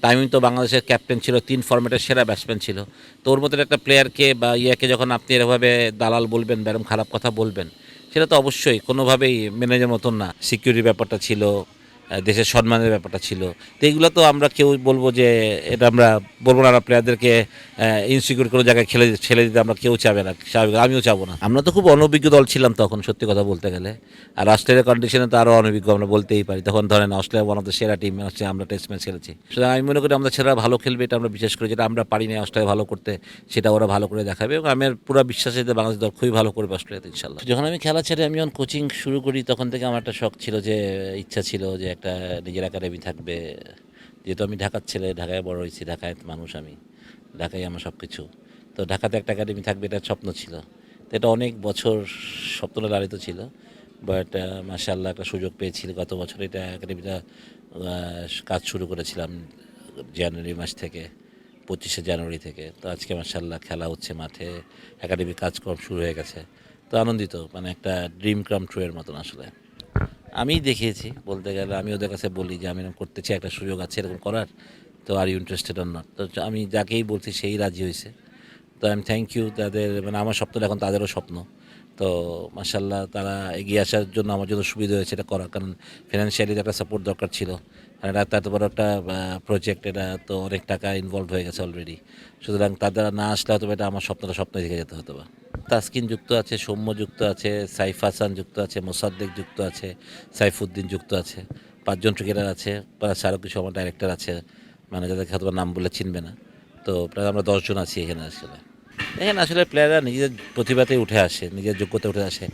তামিম তো বাংলাদেশের ক্যাপ্টেন ছিল, 3 ফরম্যাটের সেরা ব্যাটসম্যান ছিল। তো ওর মতো একটা প্লেয়ারকে বা ইয়াকে যখন আপনি এরভাবে দালাল বলবেন বা এরকম খারাপ কথা বলবেন, সেটা তো অবশ্যই কোনোভাবেই মেনে যাওয়ার মতন না। সিকিউরিটির ব্যাপারটা ছিল, দেশের সম্মানের ব্যাপারটা ছিল। তো এইগুলো তো আমরা কেউ বলবো যে এটা আমরা বলবো না, প্লেয়ারদেরকে ইনসিকিউর কোনো জায়গায় ছেড়ে দিতে আমরা কেউ চাবে না, স্বাভাবিক, আমিও চাবো না। আমরা তো খুব অনভিজ্ঞ দল ছিলাম তখন, সত্যি কথা বলতে গেলে। আর অস্ট্রেলিয়ার কন্ডিশনে তো আরও অনভিজ্ঞ আমরা বলতেই পারি। তখন ধরেন অস্ট্রেলিয়া ওয়ান অফ দ্য সেরা টিম হচ্ছে, আমরা টেস্ট ম্যাচ খেলেছি। সুতরাং আমি মনে করি আমাদের ছেলেরা ভালো খেলবে, এটা আমরা বিশেষ করে, যেটা আমরা পারি না অস্ট্রেলিয়া ভালো করতে, সেটা ওরা ভালো করে দেখাবে। এবং আমার পুরো বিশ্বাস আছে যে বাংলাদেশ দল খুবই ভালো করবে অস্ট্রেলিয়াতে ইনশাল্লাহ। যখন আমি খেলা ছেড়ে আমি যখন কোচিং শুরু করি, তখন থেকে আমার একটা শখ ছিল, যে ইচ্ছা ছিল যে একটা নিজের একাডেমি থাকবে। যেহেতু আমি ঢাকার ছেলে, ঢাকায় বড় হয়েছি, ঢাকায় মানুষ আমি, ঢাকায় আমার সব কিছু। তো ঢাকাতে একটা একাডেমি থাকবে, এটা স্বপ্ন ছিল। তো এটা অনেক বছর স্বপ্নটা লালিত ছিল। বাট মাশাআল্লাহ একটা সুযোগ পেয়েছি গত বছর। এটা একাডেমিটা কাজ শুরু করেছিলাম জানুয়ারি মাস থেকে, 25শে জানুয়ারি থেকে। তো আজকে মাশাআল্লাহ খেলা হচ্ছে মাঠে, একাডেমি কাজকর্ম শুরু হয়ে গেছে। তো আনন্দিত, মানে একটা ড্রিম কাম ট্রু এর মতন আসলে। আমিই দেখিয়েছি বলতে গেলে, আমি ওদের কাছে বলি যে আমি এরকম করতে চাই, একটা সুযোগ আছে এরকম করার, তো are you interested or not. তো আমি যাকেই বলছি সেই রাজি হয়েছে। তো আমি থ্যাংক ইউ তাদের, মানে আমার স্বপ্নটা এখন তাদেরও স্বপ্ন। তো মাশাল্লাহ তারা এগিয়ে আসার জন্য আমার জন্য সুবিধা হয়েছে এটা করার, কারণ ফিনান্সিয়ালি একটা সাপোর্ট দরকার ছিল। আর এটা এত বড় একটা প্রজেক্ট, এটা তো অনেক টাকা ইনভলভ হয়ে গেছে অলরেডি। সুতরাং তাদের না আসলে হয়তো এটা আমার স্বপ্নটা স্বপ্ন থেকে যেতে হতো। বা তাসকিন যুক্ত আছে, সৌম্য যুক্ত আছে, সাইফ হাসান যুক্ত আছে, মোসাদ্দেক যুক্ত আছে, সাইফুদ্দিন যুক্ত আছে। 5জন ক্রিকেটার আছে, প্লাস আরও কিছু আমার ডাইরেক্টর আছে, মানে যাদেরকে হয়তো নাম বলে চিনবে না। তো প্রায় আমরা 10জন আছি এখানে আসলে। এখানে আসলে প্লেয়াররা নিজেদের প্রতিভাতেই উঠে আসে, নিজের যোগ্যতা উঠে আসে।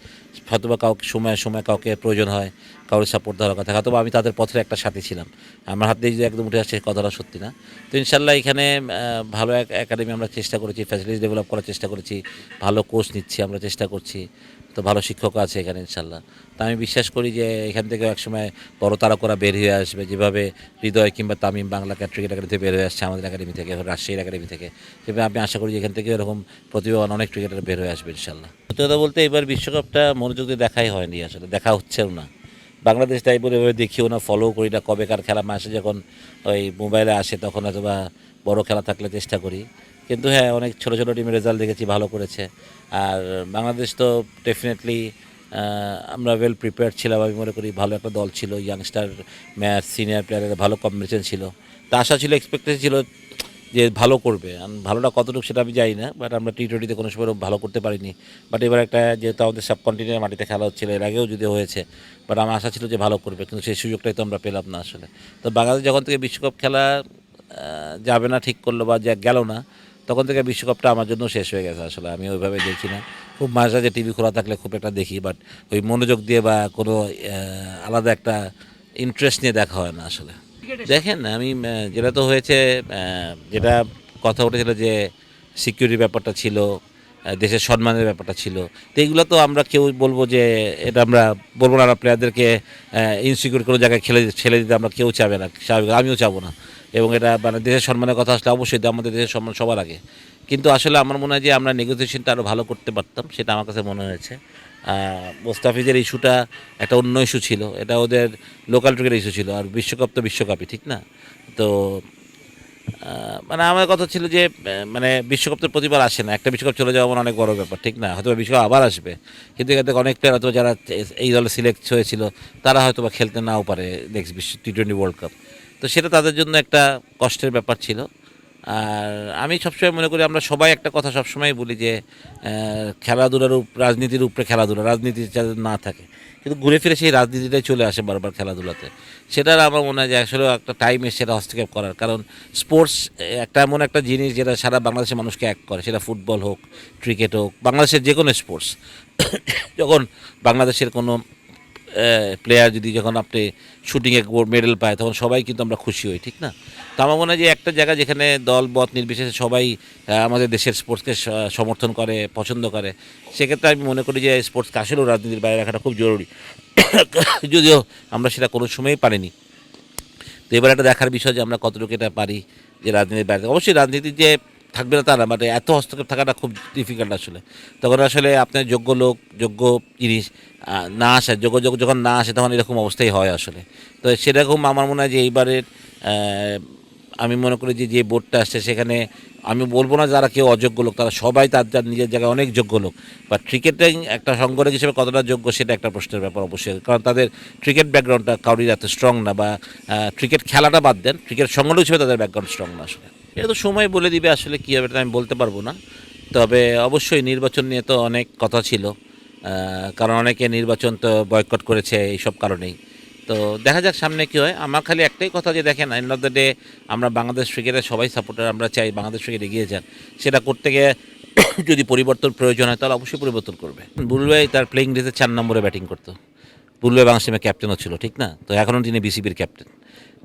হয়তোবা কাউকে সময়ে সময়ে কাউকে প্রয়োজন হয়, কারোর সাপোর্ট দেওয়ার কথা, হয়তো আমি তাদের পথের একটা সাথী ছিলাম। আমার হাত দিয়ে যে একদম উঠে আসে কথাটা সত্যি না। তো ইনশাল্লাহ এখানে ভালো এক একাডেমি আমরা চেষ্টা করেছি, ফ্যাসিলিটিস ডেভেলপ করার চেষ্টা করেছি, ভালো কোচ নিচ্ছি আমরা চেষ্টা করছি। তো ভালো শিক্ষক আছে এখানে ইনশাল্লাহ। তো আমি বিশ্বাস করি যে এখান থেকেও একসময় বড় তারকারা বের হয়ে আসবে, যেভাবে হৃদয় কিংবা তামিম বাংলা ক্রিকেট একাডেমি থেকে বের হয়ে আসছে, আমাদের একাডেমি থেকে, রাজশাহীর একাডেমি থেকে। সেভাবে আমি আশা করি যে এখান থেকে এরকম প্রতিভাবান অনেক ক্রিকেটার বের হয়ে আসবে ইনশাল্লাহ। সত্যি কথা বলতে এবার বিশ্বকাপটা মনোযোগ দিয়ে দেখাই হয়নি, আসলে দেখা হচ্ছেও না। বাংলাদেশ তাই বলে এভাবে দেখিও না, ফলো করি না। কবেকার খেলা মাসে যখন ওই মোবাইলে আসে তখন হয়তো বা বড়ো খেলা থাকলে চেষ্টা করি। কিন্তু হ্যাঁ, অনেক ছোটো ছোটো টিমের রেজাল্ট দেখেছি, ভালো করেছে। আর বাংলাদেশ তো ডেফিনেটলি আমরা ওয়েল প্রিপেয়ার্ড ছিলাম, আমি মনে করি ভালো একটা দল ছিল, ইয়াংস্টার ম্যাচ সিনিয়র প্লেয়ারের ভালো কম্বিনেশন ছিল। তা আশা ছিল, এক্সপেকটেশন ছিল যে ভালো করবে। ভালোটা কতটুকু সেটা আমি জানি না, বাট আমরা টি-20তে কোনো সময় ভালো করতে পারিনি। বাট এবার একটা, যেহেতু আমাদের সাবকন্টিনেন্টের মাটিতে খেলা হচ্ছিল, এর আগেও যদি হয়েছে, বাট আমার আশা ছিল যে ভালো করবে, কিন্তু সেই সুযোগটাই তো আমরা পেলাম না আসলে। তো বাংলাদেশ যখন থেকে বিশ্বকাপ খেলা যাবে না ঠিক করলো বা যা গেল না, তখন থেকে বিশ্বকাপটা আমার জন্য শেষ হয়ে গেছে আসলে। আমি ওইভাবে দেখি না, খুব মাঝে মাঝে টিভি খোলা থাকলে খুব একটা দেখি, বাট ওই মনোযোগ দিয়ে বা কোনো আলাদা একটা ইন্টারেস্ট নিয়ে দেখা হয় না আসলে। দেখেন আমি যেটা তো হয়েছে, যেটা কথা উঠেছিল যে সিকিউরিটির ব্যাপারটা ছিল, দেশের সম্মানের ব্যাপারটা ছিল। তো এইগুলো তো আমরা কেউ বলবো যে এটা আমরা বলবো না, প্লেয়ারদেরকে ইনসিকিউর কোনো জায়গায় ছেড়ে দিতে আমরা কেউ চাবে না, স্বাভাবিক, আমিও চাবো না। এবং এটা মানে দেশের সম্মানের কথা আসলে অবশ্যই আমাদের দেশের সম্মান সবার আগে। কিন্তু আসলে আমার মনে হয় যে আমরা নেগোসিয়েশনটা আরও ভালো করতে পারতাম, সেটা আমার কাছে মনে হয়েছে। মোস্তাফিজের ইস্যুটা একটা অন্য ইস্যু ছিল, এটা ওদের লোকাল ক্রিকেট ইস্যু ছিল। আর বিশ্বকাপ তো বিশ্বকাপই, ঠিক না? তো মানে আমার কথা ছিল যে মানে বিশ্বকাপ তো প্রতিবার আসে না, একটা বিশ্বকাপ চলে যাওয়া মানে অনেক বড় ব্যাপার, ঠিক না? হয়তো বিশ্বকাপ আবার আসবে, কিন্তু এখান থেকে অনেক প্লেয়ার হয়তো যারা এই দলে সিলেক্ট হয়েছিল, তারা হয়তো বা খেলতে নাও পারে নেক্সট টি-20 ওয়ার্ল্ড কাপ। তো সেটা তাদের জন্য একটা কষ্টের ব্যাপার ছিল। আর আমি সবসময় মনে করি, আমরা সবাই একটা কথা সবসময় বলি যে খেলাধুলার রাজনীতির উপরে খেলাধুলা, রাজনীতি যাতে না থাকে, কিন্তু ঘুরে ফিরে সেই রাজনীতিটাই চলে আসে বারবার খেলাধুলাতে। সেটার আমার মনে হয় যে আসলে একটা টাইম এসে সেটা হস্তক্ষেপ করার, কারণ স্পোর্টস একটা এমন একটা জিনিস যেটা সারা বাংলাদেশের মানুষকে এক করে, সেটা ফুটবল হোক, ক্রিকেট হোক, বাংলাদেশের যে কোনো স্পোর্টস। যখন বাংলাদেশের কোনো প্লেয়ার যদি, যখন আপনি শুটিংয়ে মেডেল পায়, তখন সবাই কিন্তু আমরা খুশি হই, ঠিক না? তো আমার মনে হয় যে একটা জায়গা যেখানে দল মত নির্বিশেষে সবাই আমাদের দেশের স্পোর্টসকে সমর্থন করে, পছন্দ করে, সেক্ষেত্রে আমি মনে করি যে স্পোর্টসকে আসলেও রাজনীতির বাইরে রাখাটা খুব জরুরি। যদিও আমরা সেটা কোনো সময়ই পারিনি। তো এবার একটা দেখার বিষয় যে আমরা কতটুকু এটা পারি, যে রাজনীতির বাইরে। অবশ্যই রাজনীতি যে থাকবে না তা না, বাট এত হস্তক্ষেপ থাকাটা খুব ডিফিকাল্ট আসলে। তখন আসলে আপনার যোগ্য লোক, যোগ্য জিনিস না আসে, যোগ্য যখন না আসে, তখন এরকম অবস্থাই হয় আসলে। তো সেরকম আমার মনে হয় যে এইবারের আমি মনে করি যে যে বোর্ডটা আসছে সেখানে আমি বলবো না যারা কেউ অযোগ্য লোক, তারা সবাই তার যার নিজের জায়গায় অনেক যোগ্য লোক। বা ক্রিকেটিং একটা সংগঠক হিসেবে কতটা যোগ্য সেটা একটা প্রশ্নের ব্যাপার অবশ্যই, কারণ তাদের ক্রিকেট ব্যাকগ্রাউন্ডটা কাউরির এত স্ট্রং না, বা ক্রিকেট খেলাটা বাদ দেন, ক্রিকেট সংগঠক হিসেবে তাদের ব্যাকগ্রাউন্ড স্ট্রং না আসলে। এটা তো সময় বলে দিবে আসলে কী হবে, এটা আমি বলতে পারবো না। তবে অবশ্যই নির্বাচন নিয়ে তো অনেক কথা ছিল, কারণ অনেকে নির্বাচন তো বয়কট করেছে এইসব কারণেই। তো দেখা যাক সামনে কী হয়। আমার খালি একটাই কথা যে দেখেন, এন্ড অফ দ্য ডে আমরা বাংলাদেশ ক্রিকেটের সবাই সাপোর্টার, আমরা চাই বাংলাদেশ ক্রিকেট এগিয়ে যান। সেটা করতে গিয়ে যদি পরিবর্তন প্রয়োজন হয় তাহলে অবশ্যই পরিবর্তন করবে। বুলভাই তার প্লেইং ডেতে 4 নম্বরে ব্যাটিং করতো। বুলভাই বাংলাদেশ টিমের ক্যাপ্টেনও ছিল, ঠিক না? তো এখনও তিনি বিসিবির ক্যাপ্টেন।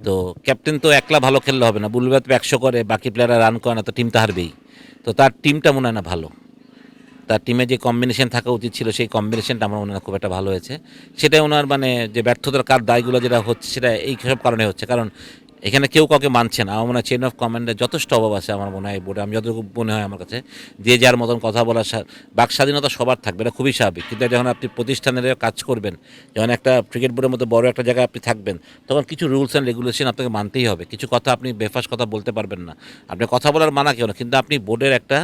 তো ক্যাপ্টেন তো একলা ভালো খেললে হবে না, বুলভাই তো 100 করে, বাকি প্লেয়াররা রান করে না, তো টিম তো হারবেই। তো তার টিমটা মনে হয় না ভালো, তার টিমে যে কম্বিনেশন থাকা উচিত ছিল সেই কম্বিনেশনটা আমার মনে হয় খুব একটা ভালো হয়েছে। সেটাই ওনার মানে যে ব্যর্থতার কার দায়গুলো যেটা হচ্ছে সেটা এই সব কারণে হচ্ছে, কারণ এখানে কেউ কাউকে মানছে না। আমার মনে হয় চেন অফ কমান্ডের যথেষ্ট অভাব আছে আমার মনে হয় বোর্ডে। আমি যতটুকু মনে হয় আমার কাছে, যে যার মতন কথা বলার বাক স্বাধীনতা সবার থাকবে, এটা খুবই স্বাভাবিক। কিন্তু যখন আপনি প্রতিষ্ঠানের কাজ করবেন, যখন একটা ক্রিকেট বোর্ডের মতো বড় একটা জায়গায় আপনি থাকবেন, তখন কিছু রুলস অ্যান্ড রেগুলেশন আপনাকে মানতেই হবে। কিছু কথা আপনি বেফাস কথা বলতে পারবেন না। আপনি কথা বলার মানা কেউ না, কিন্তু আপনি বোর্ডের একটা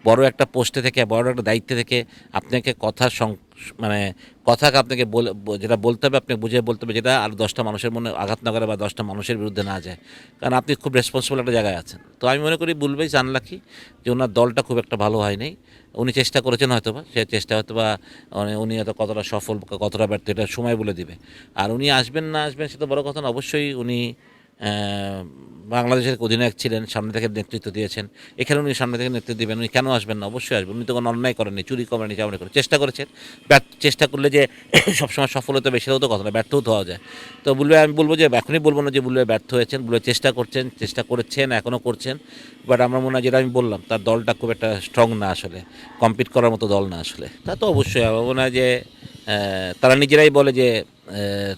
বড় একটা পোস্টে থেকে, বড় একটা দায়িত্বে থেকে আপনাকে মানে কথাকে আপনাকে যেটা বলতে হবে আপনি বুঝে বলতে হবে, যেটা আর 10টা মানুষের মনে আঘাত না করে বা 10টা মানুষের বিরুদ্ধে না যায়। কারণ আপনি খুব রেসপন্সিবল একটা জায়গায় আছেন। তো আমি মনে করি বুলভাই আনলাকি যে ওনার দলটা খুব একটা ভালো হয়নি। উনি চেষ্টা করেছেন হয়তোবা, সে চেষ্টা হয়তোবা উনি হয়তো কতটা সফল কতটা ব্যর্থ এটা সময় বলে দিবে। আর উনি আসবেন না আসবেন সে তো বড় কথা না। অবশ্যই উনি বাংলাদেশের অধিনায়ক ছিলেন, সামনে থেকে নেতৃত্ব দিয়েছেন। এখানে উনি সামনে থেকে নেতৃত্ব দেবেন, উনি কেন আসবেন না? অবশ্যই আসবেন। উনি তো কোনো অন্যায় করেননি, চুরি করেননি, চামড়ি করেন, চেষ্টা করেছেন। চেষ্টা করলে যে সবসময় সফল হতে হবে সেটাও তো কথা না, ব্যর্থও তো হওয়া যায়। তো বুলভাই আমি বলবো যে এখনই বলবো না যে বুলভাই ব্যর্থ হয়েছেন, বুলভাই চেষ্টা করছেন, চেষ্টা করেছেন, এখনও করছেন। বাট আমার মনে হয় যেটা আমি বললাম, তার দলটা খুব একটা স্ট্রং না আসলে, কম্পিট করার মতো দল না আসলে। তা তো অবশ্যই আমার মনে হয় যে তারা নিজেরাই বলে যে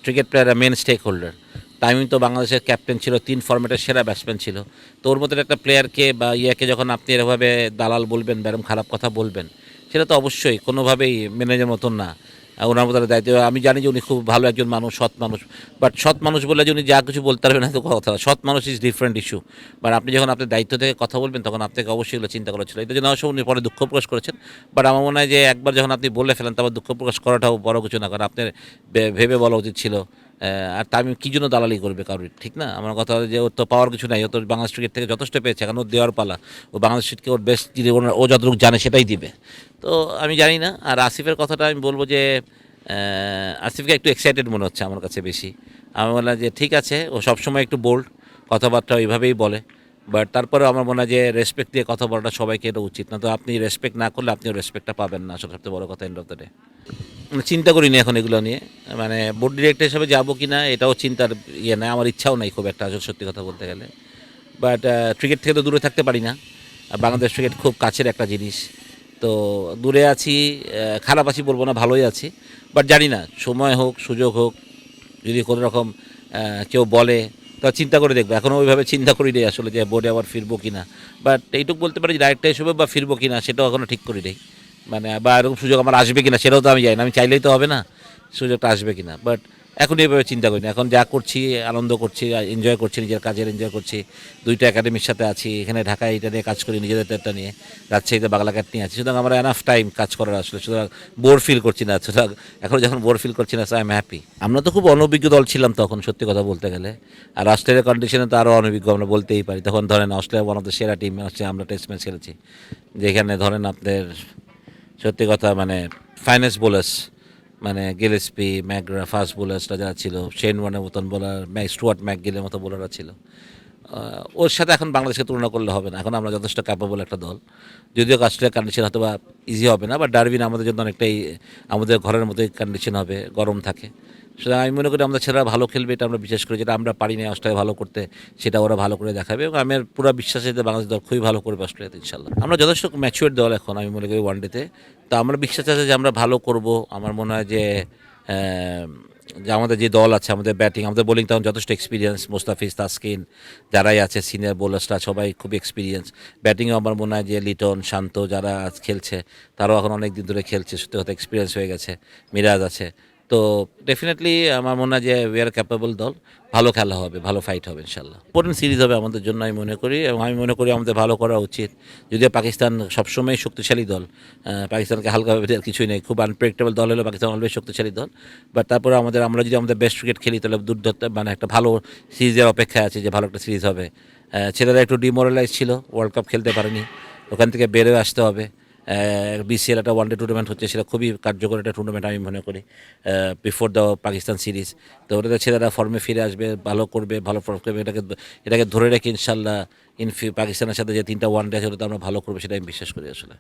ক্রিকেট প্লেয়াররা মেন স্টেক হোল্ডার। তামিম তো বাংলাদেশের ক্যাপ্টেন ছিল, 3 ফরম্যাটের সেরা ব্যাটসম্যান ছিল। তো ওর মধ্যে একটা প্লেয়ারকে বা ইয়াকে যখন আপনি এভাবে দালাল বলবেন বা এরকম খারাপ কথা বলবেন, সেটা তো অবশ্যই কোনোভাবেই ম্যানেজের মতন না। ওনার মতো একটা দায়িত্ব, আমি জানি যে উনি খুব ভালো একজন মানুষ, সৎ মানুষ। বাট সৎ মানুষ বলে যে উনি যা কিছু বলতে পারবেন না তো কথা, সৎ মানুষ ইজ ডিফারেন্ট ইস্যু। বাট আপনি যখন আপনার দায়িত্ব থেকে কথা বলবেন তখন আপনাকে অবশ্যই এগুলো চিন্তা করা ছিল। এটার জন্য অবশ্য উনি পরে দুঃখ প্রকাশ করেছেন। বাট আমার মনে হয় যে একবার যখন আপনি বলে ফেলেন তারপর দুঃখ প্রকাশ করাটাও বড় কিছু না, কারণ আপনার ভেবে বলা উচিত ছিল। আর তামিম কী জন্য দালালি করবে কারোর, ঠিক না? আমার কথা হলো যে ওর তো পাওয়ার কিছু নাই, ও তো বাংলাদেশ ক্রিকেট থেকে যথেষ্ট পেয়েছে, এখন ওর দেওয়ার পালা। ও বাংলাদেশ ক্রিকেটকে ওর বেস্ট যদি ও যতটুকু জানে সেটাই দিবে। তো আমি জানি না। আর আসিফের কথাটা আমি বলবো যে আসিফকে একটু এক্সাইটেড মনে হচ্ছে আমার কাছে বেশি। আমি বললাম যে ঠিক আছে, ও সবসময় একটু বোল্ড, কথাবার্তা ওইভাবেই বলে। বাট তারপরেও আমার মনে হয় যে রেসপেক্ট দিয়ে কথা বলাটা সবাইকে এটা উচিত না। তো আপনি রেসপেক্ট না করলে আপনিও রেসপেক্টটা পাবেন না, আসলে সবচেয়ে বড় কথা এন্ড অফ দ্য ডে। চিন্তা করিনি এখন এগুলো নিয়ে, মানে বোর্ড ডিরেক্টর হিসেবে যাবো কি না এটাও চিন্তার ইয়ে নাই, আমার ইচ্ছাও নাই খুব একটা, আসলে সত্যি কথা বলতে গেলে। বাট ক্রিকেট থেকে তো দূরে থাকতে পারি না। আর বাংলাদেশ ক্রিকেট খুব কাছের একটা জিনিস। তো দূরে আছি, খারাপ আছি বলবো না, ভালোই আছি। বাট জানি না, সময় হোক সুযোগ হোক, যদি কোনো রকম কেউ বলে তা চিন্তা করে দেখবো। এখনও ওইভাবে চিন্তা করি নেই আসলে যে বোর্ডে আবার ফিরবো কি না। বাট এইটুকু বলতে পারি যে ডাইরেক্টর হিসেবে বা ফিরবো কি না সেটাও এখনও ঠিক করি নেই। মানে বা এরকম সুযোগ আমার আসবে কিনা সেটাও তো আমি জানি না, আমি চাইলেই তো হবে না, সুযোগটা আসবে কিনা। বাট এখন এইভাবে চিন্তা করি না, এখন যা করছি আনন্দ করছি, এনজয় করছি, নিজের কাজের এনজয় করছি। 2টা একাডেমির সাথে আছি, এখানে ঢাকায় এটা নিয়ে কাজ করি, নিজেদের একটা নিয়ে, রাজশাহীতে বাংলাঘাট নিয়ে আছি। সুতরাং আমার এনাফ টাইম কাজ করার আসলে, সুতরাং বোর ফিল করছি না। সুতরাং এখন যখন বোর ফিল করছি না, সো আই এম হ্যাপি। আমরা তো খুব অনভিজ্ঞ দল ছিলাম তখন, সত্যি কথা বলতে গেলে। আর অস্ট্রেলিয়ার কন্ডিশনে তো আরও অনভিজ্ঞ আমরা বলতেই পারি। তখন ধরেন অস্ট্রেলিয়া ওয়ান অফ দ্য সেরা টিম হচ্ছে, আমরা টেস্ট ম্যাচ খেলেছি যেখানে ধরেন আপনাদের সত্যি কথা মানে ফাইন্যান্স বোলার্স, মানে গিলেস্পি, ম্যাকগ্রা, ফাস্ট বোলার্সরা যারা ছিল, শেন ওয়ানের মতন বোলার, স্টুয়ার্ট ম্যাকগিলের মতো বোলাররা ছিল। ওর সাথে এখন বাংলাদেশকে তুলনা করলে হবে না। এখন আমরা যথেষ্ট ক্যাপাবল একটা দল। যদিও অস্ট্রেলিয়ার কন্ডিশন হয়তো বা ইজি হবে না, বাট ডারবিন আমাদের জন্য অনেকটাই আমাদের ঘরের মতোই কন্ডিশন হবে, গরম থাকে। সুতরাং আমি মনে করি আমাদের ছেলেরা ভালো খেলবে, এটা আমরা বিশেষ করে, যেটা আমরা পারি না অস্ট্রেলিয়া ভালো করতে, সেটা ওরা ভালো করে দেখাবে। এবং আমার পুরো বিশ্বাস আছে যে বাংলাদেশ দল খুবই ভালো করবে অস্ট্রেলিয়াতে ইনশাল্লাহ। আমরা যথেষ্ট ম্যাচিউর দল এখন, আমি মনে করি ওয়ানডেতে। তো আমরা বিশ্বাস আছে যে আমরা ভালো করব। আমার মনে হয় যে যে আমাদের যে দল আছে, আমাদের ব্যাটিং, আমাদের বোলিং তখন যথেষ্ট এক্সপিরিয়েন্স, মোস্তাফিজ, তাসকিন যারাই আছে সিনিয়র বোলার্সরা সবাই খুব এক্সপিরিয়েন্স। ব্যাটিংও আমার মনে হয় যে লিটন, শান্ত যারা আজ খেলছে তারাও এখন অনেক দিন ধরে খেলছে, সত্যি কথা এক্সপিরিয়েন্স হয়ে গেছে। মিরাজ আছে। তো ডেফিনেটলি আমার মনে হয় যে উই আর ক্যাপেবল দল, ভালো খেলা হবে, ভালো ফাইট হবে ইনশাল্লাহ। ইম্পর্টেন্ট সিরিজ হবে আমাদের জন্য আমি মনে করি, এবং আমি মনে করি আমাদের ভালো করা উচিত। যদিও পাকিস্তান সবসময় শক্তিশালী দল, পাকিস্তানকে হালকাভাবে দেওয়ার কিছুই নেই, খুব আনপ্রেডিক্টেবল দল হলেও পাকিস্তান অলওয়েজ শক্তিশালী দল। বাট তারপরে আমরা যদি আমাদের বেস্ট ক্রিকেট খেলি তাহলে দুর্দান্ত মানে একটা ভালো সিরিজের অপেক্ষায় আছে, যে ভালো একটা সিরিজ হবে। ছেলেরা একটু ডিমোরালাইজ ছিল, ওয়ার্ল্ড কাপ খেলতে পারেনি, ওখান থেকে বেরোয় আসতে হবে। বিসিএল একটা ওয়ানডে টুর্নামেন্ট হচ্ছে, সেটা খুবই কার্যকর একটা টুর্নামেন্ট আমি মনে করি বিফোর দ্য পাকিস্তান সিরিজ। তো ওটাতে ছেলেরা ফর্মে ফিরে আসবে, ভালো করবে, ভালো ফর্ম করবে, এটাকে ধরে রেখে ইনশাল্লাহ পাকিস্তানের সাথে যে 3টা ওয়ানডে আছে ওটাতে আমরা ভালো করবো, সেটা আমি বিশ্বাস করি আসলে।